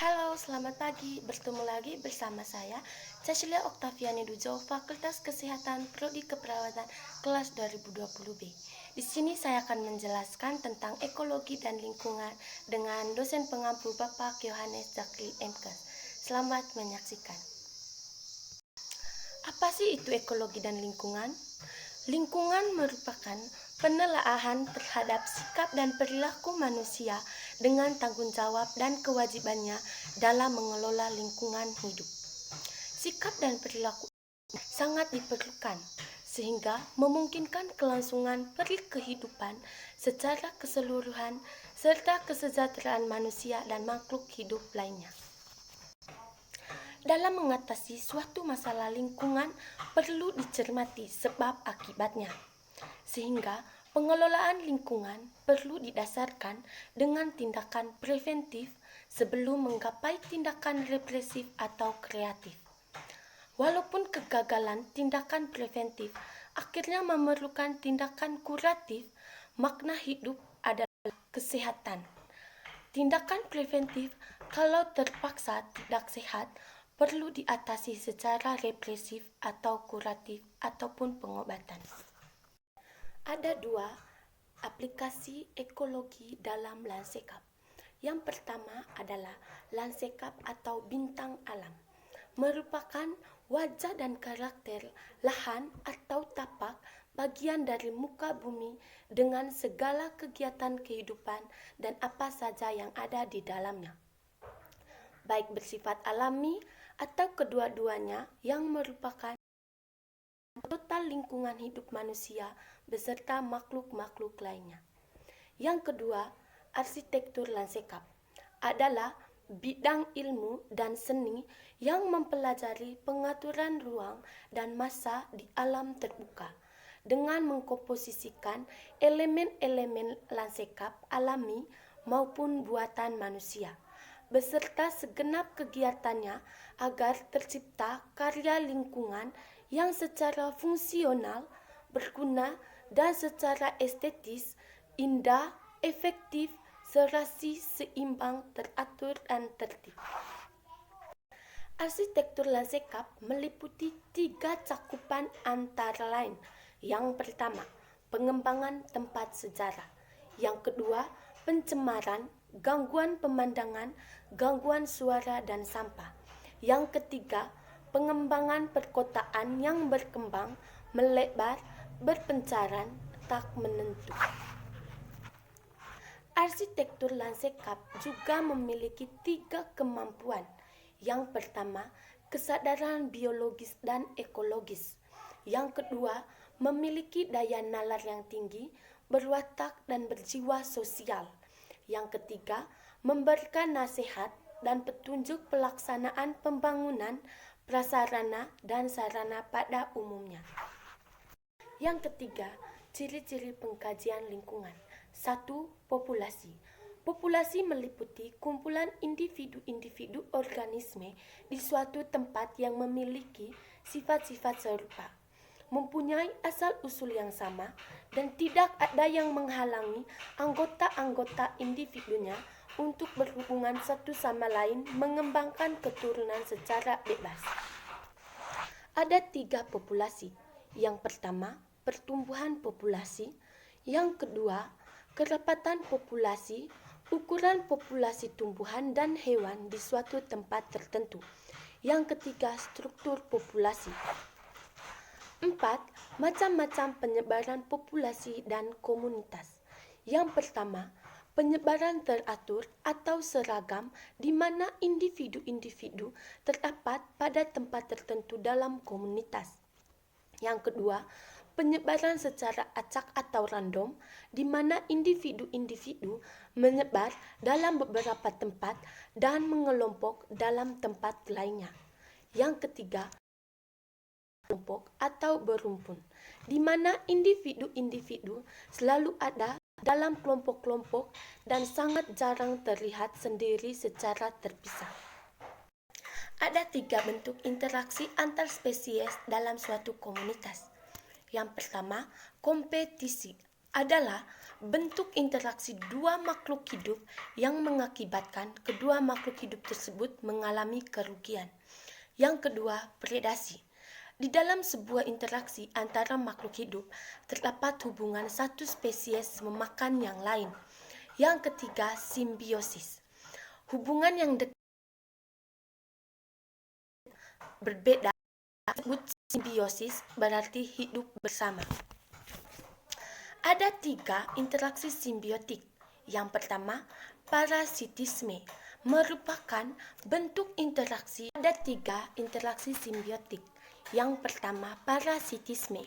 Halo, selamat pagi. Bertemu lagi bersama saya, Cecilia Oktaviani Dujo, Fakultas Kesehatan Prodi Keperawatan kelas 2020B. Di sini saya akan menjelaskan tentang ekologi dan lingkungan dengan dosen pengampu Bapak Yohanes Zakri MKes. Selamat menyaksikan. Apa sih itu ekologi dan lingkungan? Lingkungan merupakan penelaahan terhadap sikap dan perilaku manusia dengan tanggung jawab dan kewajibannya dalam mengelola lingkungan hidup. Sikap dan perilaku sangat diperlukan sehingga memungkinkan kelangsungan kehidupan secara keseluruhan serta kesejahteraan manusia dan makhluk hidup lainnya. Dalam mengatasi suatu masalah lingkungan perlu dicermati sebab akibatnya, sehingga pengelolaan lingkungan perlu didasarkan dengan tindakan preventif sebelum menggapai tindakan represif atau kreatif. Walaupun kegagalan tindakan preventif akhirnya memerlukan tindakan kuratif, makna hidup adalah kesehatan. Tindakan preventif kalau terpaksa tidak sehat perlu diatasi secara represif atau kuratif ataupun pengobatan. Ada dua aplikasi ekologi dalam Landscape. Yang pertama adalah Landscape atau bintang alam. Merupakan wajah dan karakter lahan atau tapak bagian dari muka bumi dengan segala kegiatan kehidupan dan apa saja yang ada di dalamnya, baik bersifat alami atau kedua-duanya, yang merupakan total lingkungan hidup manusia beserta makhluk-makhluk lainnya. Yang kedua, arsitektur landscape adalah bidang ilmu dan seni yang mempelajari pengaturan ruang dan massa di alam terbuka dengan mengkomposisikan elemen-elemen landscape alami maupun buatan manusia beserta segenap kegiatannya agar tercipta karya lingkungan yang secara fungsional, berguna, dan secara estetis indah, efektif, serasi, seimbang, teratur, dan tertib. Arsitektur landscape meliputi 3 cakupan antara lain. Yang pertama, pengembangan tempat sejarah. Yang kedua, pencemaran, gangguan pemandangan, gangguan suara dan sampah. Yang ketiga, pengembangan perkotaan yang berkembang, melebar, berpencaran, tak menentu. Arsitektur landscape juga memiliki 3 kemampuan. Yang pertama, kesadaran biologis dan ekologis. Yang kedua, memiliki daya nalar yang tinggi, berwatak dan berjiwa sosial. Yang ketiga, memberikan nasihat dan petunjuk pelaksanaan pembangunan prasarana dan sarana pada umumnya. Yang ketiga, ciri-ciri pengkajian lingkungan. 1. Populasi. Populasi meliputi kumpulan individu-individu organisme di suatu tempat yang memiliki sifat-sifat serupa, mempunyai asal-usul yang sama, dan tidak ada yang menghalangi anggota-anggota individunya untuk berhubungan satu sama lain, mengembangkan keturunan secara bebas. Ada 3 populasi. Yang pertama, pertumbuhan populasi. Yang kedua, kerapatan populasi, ukuran populasi tumbuhan dan hewan di suatu tempat tertentu. Yang ketiga, struktur populasi. 4. Macam-macam penyebaran populasi dan komunitas. Yang pertama, penyebaran teratur atau seragam di mana individu-individu terdapat pada tempat tertentu dalam komunitas. Yang kedua, penyebaran secara acak atau random di mana individu-individu menyebar dalam beberapa tempat dan mengelompok dalam tempat lainnya. Yang ketiga, kelompok atau berumpun, di mana individu-individu selalu ada dalam kelompok-kelompok dan sangat jarang terlihat sendiri secara terpisah. Ada 3 bentuk interaksi antar spesies dalam suatu komunitas. Yang pertama, kompetisi adalah bentuk interaksi dua makhluk hidup yang mengakibatkan kedua makhluk hidup tersebut mengalami kerugian. Yang kedua, predasi. Di dalam sebuah interaksi antara makhluk hidup, terdapat hubungan satu spesies memakan yang lain. Yang ketiga, simbiosis. Hubungan yang berbeda disebut simbiosis, berarti hidup bersama. Ada 3 interaksi simbiotik. Yang pertama, parasitisme merupakan bentuk interaksi. Ada 3 interaksi simbiotik. Yang pertama, parasitisme,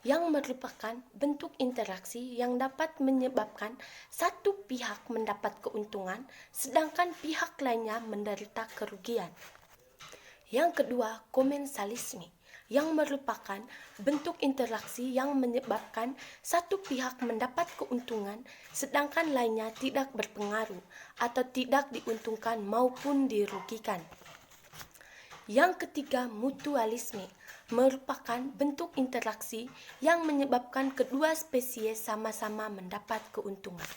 yang merupakan bentuk interaksi yang dapat menyebabkan satu pihak mendapat keuntungan, sedangkan pihak lainnya menderita kerugian. Yang kedua, komensalisme, yang merupakan bentuk interaksi yang menyebabkan satu pihak mendapat keuntungan, sedangkan lainnya tidak berpengaruh atau tidak diuntungkan maupun dirugikan. Yang ketiga, mutualisme, merupakan bentuk interaksi yang menyebabkan kedua spesies sama-sama mendapat keuntungan.